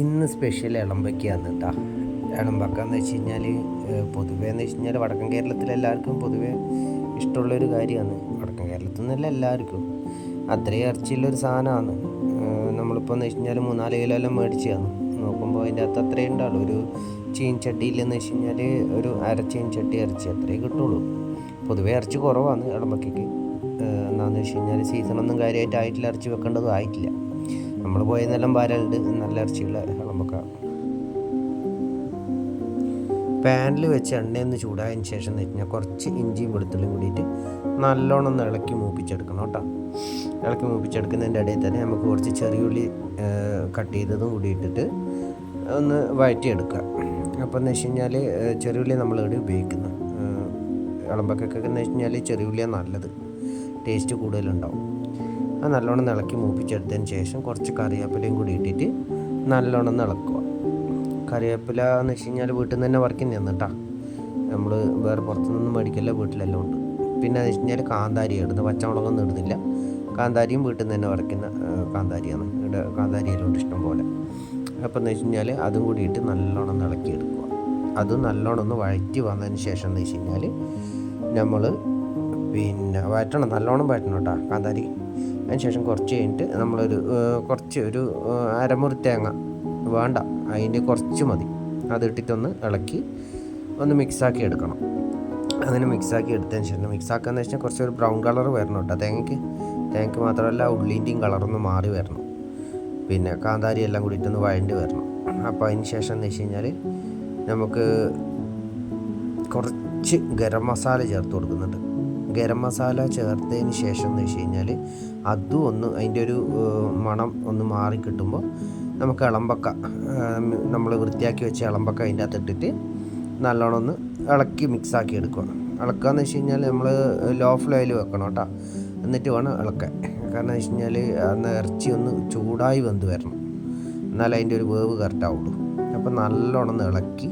ഇന്ന് സ്പെഷ്യൽ ഇളമ്പയ്ക്കാന്ന് കേട്ടോ. ഇളമ്പക്കാന്ന് വെച്ച് കഴിഞ്ഞാൽ പൊതുവേ എന്ന് വെച്ച് കഴിഞ്ഞാൽ വടക്കൻ കേരളത്തിലെല്ലാവർക്കും പൊതുവേ ഇഷ്ടമുള്ളൊരു കാര്യമാണ്. വടക്കൻ കേരളത്തിൽ നിന്നല്ല എല്ലാവർക്കും അത്രയും ഇറച്ചിയുള്ളൊരു സാധനമാണ്. നമ്മളിപ്പോൾ എന്ന് വെച്ച് കഴിഞ്ഞാൽ 3-4 കിലോ എല്ലാം മേടിച്ചതാണ്. നോക്കുമ്പോൾ അതിൻ്റെ അകത്ത് അത്രയും ഉണ്ടാവുള്ളൂ. ഒരു ചീൻചട്ടിയിലെന്ന് വെച്ച് കഴിഞ്ഞാൽ ഒരു ചീൻചട്ടി ഇറച്ചി അത്രയേ കിട്ടുള്ളൂ. പൊതുവേ ഇറച്ചി കുറവാണ് ഇളമ്പയ്ക്ക്. എന്താണെന്ന് വെച്ച് കഴിഞ്ഞാൽ സീസണൊന്നും കാര്യമായിട്ട് ആയിട്ടില്ല, ഇറച്ചി വെക്കേണ്ടതും ആയിട്ടില്ല. നമ്മൾ പോയെന്നെല്ലാം വരലുണ്ട് നല്ല ഇറച്ചിയുള്ള ഇളമ്പക്ക. പാനിൽ വെച്ച് എണ്ണയൊന്ന് ചൂടായതിന് ശേഷം എന്ന് വെച്ച് കഴിഞ്ഞാൽ കുറച്ച് ഇഞ്ചിയും വെളുത്തുള്ളിയും കൂടിയിട്ട് നല്ലോണം ഒന്ന് ഇളക്കി മൂപ്പിച്ചെടുക്കണം കേട്ടോ. ഇളക്കി മൂപ്പിച്ചെടുക്കുന്നതിൻ്റെ ഇടയിൽ തന്നെ നമുക്ക് കുറച്ച് ചെറിയുള്ളി കട്ട് ചെയ്തതും കൂടി ഇട്ടിട്ട് ഒന്ന് വഴറ്റിയെടുക്കുക. അപ്പോൾ എന്ന് വെച്ച് കഴിഞ്ഞാൽ ചെറിയുള്ളി നമ്മളിവിടെ ഉപയോഗിക്കുന്നു. ഇളമ്പക്കൊക്കെ എന്ന് വെച്ച് കഴിഞ്ഞാൽ ചെറിയുള്ളിയാണ് നല്ലത്, ടേസ്റ്റ് കൂടുതലുണ്ടാവും. അത് നല്ലോണം ഇളക്കി മൂപ്പിച്ചെടുത്തതിന് ശേഷം കുറച്ച് കറിവേപ്പിലയും കൂടി ഇട്ടിട്ട് നല്ലോണം ഇളക്കുക. കറിവേപ്പില എന്ന് വെച്ച് കഴിഞ്ഞാൽ വീട്ടിൽ നിന്ന് തന്നെ വറക്കുന്നതാണ് കേട്ടോ. നമ്മൾ വേറെ പുറത്തുനിന്നൊന്നും മേടിക്കില്ല, വീട്ടിലെല്ലാം ഉണ്ട്. പിന്നെ എന്ന് വെച്ച് കഴിഞ്ഞാൽ കാന്താരി ഇടുന്നത്, പച്ചമുളകൊന്നും ഇടുന്നില്ല. കാന്താരിയും വീട്ടിൽ നിന്ന് തന്നെ വറക്കുന്ന കാന്താരിയാണ്. ഇവിടെ കാന്താരിയെല്ലാം ഉണ്ട് ഇഷ്ടം പോലെ. അപ്പോൾ എന്ന് വെച്ച് കഴിഞ്ഞാൽ അതും കൂടി ഇട്ട് നല്ലോണം ഇളക്കിയെടുക്കുക. അതും നല്ലോണം ഒന്ന് വഴറ്റി വന്നതിന് ശേഷം എന്ന് വെച്ച് കഴിഞ്ഞാൽ നമ്മൾ വഴറ്റണം, നല്ലോണം വഴറ്റണം കേട്ടോ കാന്താരി. അതിന് ശേഷം കുറച്ച് കഴിഞ്ഞിട്ട് നമ്മളൊരു ഒരു അരമുറി തേങ്ങ വേണ്ട, അതിൻ്റെ കുറച്ച് മതി, അതിട്ടിട്ടൊന്ന് ഇളക്കി ഒന്ന് മിക്സാക്കി എടുക്കണം. അങ്ങനെ മിക്സാക്കി എടുത്തതിന് ശേഷം മിക്സാക്കാന്ന് വെച്ചാൽ കുറച്ചൊരു ബ്രൗൺ കളർ വരണം കേട്ടോ തേങ്ങയ്ക്ക് മാത്രമല്ല ഉള്ളിൻ്റെയും കളറൊന്ന് മാറി വരണം. പിന്നെ കാന്താരി എല്ലാം കൂടിയിട്ടൊന്ന് വഴണ്ടി വരണം. അപ്പോൾ അതിന് ശേഷം എന്ന് വെച്ച് കഴിഞ്ഞാൽ നമുക്ക് കുറച്ച് ഗരം മസാല ചേർത്ത് കൊടുക്കുന്നുണ്ട്. ഗരം മസാല ചേർത്തതിന് ശേഷം എന്ന് വെച്ച് കഴിഞ്ഞാൽ അതും ഒന്ന് അതിൻ്റെ ഒരു മണം ഒന്ന് മാറി കിട്ടുമ്പോൾ നമുക്ക് ഇളമ്പക്ക, നമ്മൾ വൃത്തിയാക്കി വെച്ച ഇളമ്പക്ക അതിൻ്റെ അകത്ത് ഇട്ടിട്ട് നല്ലോണം ഒന്ന് ഇളക്കി മിക്സാക്കി എടുക്കുക. ഇളക്കാന്ന് വെച്ച് കഴിഞ്ഞാൽ നമ്മൾ ലോ ഫ്ലെയിമിൽ വെക്കണം കേട്ടോ, എന്നിട്ട് വേണം ഇളക്കാൻ. കാരണം എന്ന് വെച്ച് കഴിഞ്ഞാൽ അന്ന് ഇറച്ചി ഒന്ന് ചൂടായി വെന്ത് വരണം, എന്നാലും അതിൻ്റെ ഒരു വേവ് കറക്റ്റ് ആവുള്ളൂ. അപ്പോൾ നല്ലോണം ഒന്ന് ഇളക്കി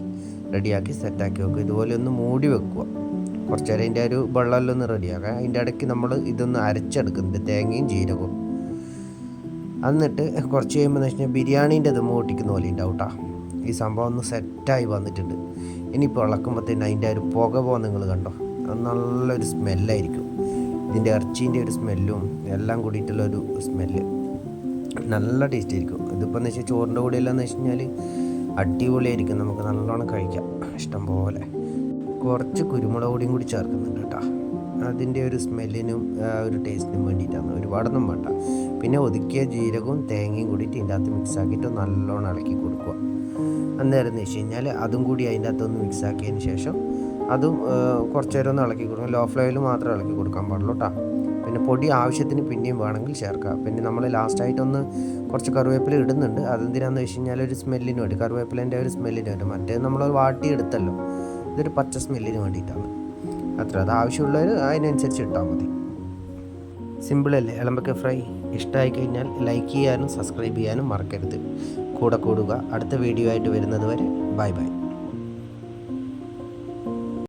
റെഡിയാക്കി സെറ്റാക്കി വെക്കുക. ഇതുപോലെ ഒന്ന് മൂടി വെക്കുക. കുറച്ച് നേരം അതിൻ്റെ ഒരു വെള്ളമെല്ലാം ഒന്ന് റെഡിയാക്കുക. അതിൻ്റെ ഇടയ്ക്ക് നമ്മൾ ഇതൊന്ന് അരച്ചെടുക്കുന്നുണ്ട്, തേങ്ങയും ജീരകവും. എന്നിട്ട് കുറച്ച് കഴിയുമ്പോൾ എന്ന് വെച്ച് കഴിഞ്ഞാൽ ബിരിയാണീൻ്റെ ദമ്മ് പൊട്ടിക്കുന്ന പോലെ ഉണ്ടാവും കേട്ടോ. ഈ സംഭവം ഒന്ന് സെറ്റായി വന്നിട്ടുണ്ട്. ഇനിയിപ്പോൾ ഇളക്കുമ്പോഴത്തേന് അതിൻ്റെ ഒരു പുക പോകാൻ നിങ്ങൾ കണ്ടോ, അത് നല്ലൊരു സ്മെല്ലായിരിക്കും. ഇതിൻ്റെ ഇറച്ചീൻ്റെ ഒരു സ്മെല്ലും എല്ലാം കൂടിയിട്ടുള്ളൊരു സ്മെല്ല് നല്ല ടേസ്റ്റ് ആയിരിക്കും. ഇതിപ്പോൾ എന്ന് വെച്ചാൽ ചോറിൻ്റെ കൂടെ എല്ലാം എന്ന് വെച്ച് കഴിഞ്ഞാൽ അടിപൊളിയായിരിക്കും, നമുക്ക് നല്ലോണം കഴിക്കാം ഇഷ്ടം പോലെ. കുറച്ച് കുരുമുളക് പൊടിയും കൂടി ചേർക്കുന്നുണ്ട് കേട്ടോ, അതിൻ്റെ ഒരു സ്മെല്ലിനും ഒരു ടേസ്റ്റിനും വേണ്ടിയിട്ടാണ്, ഒരുപാടൊന്നും വേണ്ട. പിന്നെ ഒതുക്കിയ ജീരകവും തേങ്ങയും കൂടിയിട്ട് ഇതിൻ്റെ അകത്ത് മിക്സാക്കിയിട്ട് നല്ലോണം ഇളക്കി കൊടുക്കുക. അന്നേരം എന്ന് വെച്ച് കഴിഞ്ഞാൽ അതും കൂടി അതിൻ്റെ അകത്തൊന്ന് മിക്സാക്കിയതിന് ശേഷം അതും കുറച്ച് നേരം ഒന്ന് ഇളക്കി കൊടുക്കുക. ലോ ഫ്ലെയിമിൽ മാത്രമേ ഇളക്കി കൊടുക്കാൻ പാടുള്ളൂ കേട്ടോ. പിന്നെ പൊടി ആവശ്യത്തിന് പിന്നെയും വേണമെങ്കിൽ ചേർക്കുക. പിന്നെ നമ്മൾ ലാസ്റ്റായിട്ടൊന്ന് കുറച്ച് കറിവേപ്പില ഇടുന്നുണ്ട്. അതെന്തിനാണെന്ന് വെച്ച് കഴിഞ്ഞാൽ ഒരു സ്മെല്ലിന് വേണ്ടി, കറിവേപ്പിലേൻ്റെ ഒരു സ്മെല്ലിന് വേണ്ടി. മറ്റേത് നമ്മൾ വാട്ടിയെടുത്തല്ലോ, ഇതൊരു പച്ച സ്മെല്ലിന് വേണ്ടിയിട്ടാണ് അത്ര. അത് ആവശ്യമുള്ളവർ അതിനനുസരിച്ച് ഇട്ടാൽ മതി. സിമ്പിളല്ലേ ഇളമ്പക്ക ഫ്രൈ? ഇഷ്ടമായി കഴിഞ്ഞാൽ ലൈക്ക് ചെയ്യാനും സബ്സ്ക്രൈബ് ചെയ്യാനും മറക്കരുത്. കൂടെ കൂടുക. അടുത്ത വീഡിയോ ആയിട്ട് വരുന്നത് വരെ ബൈ ബൈ.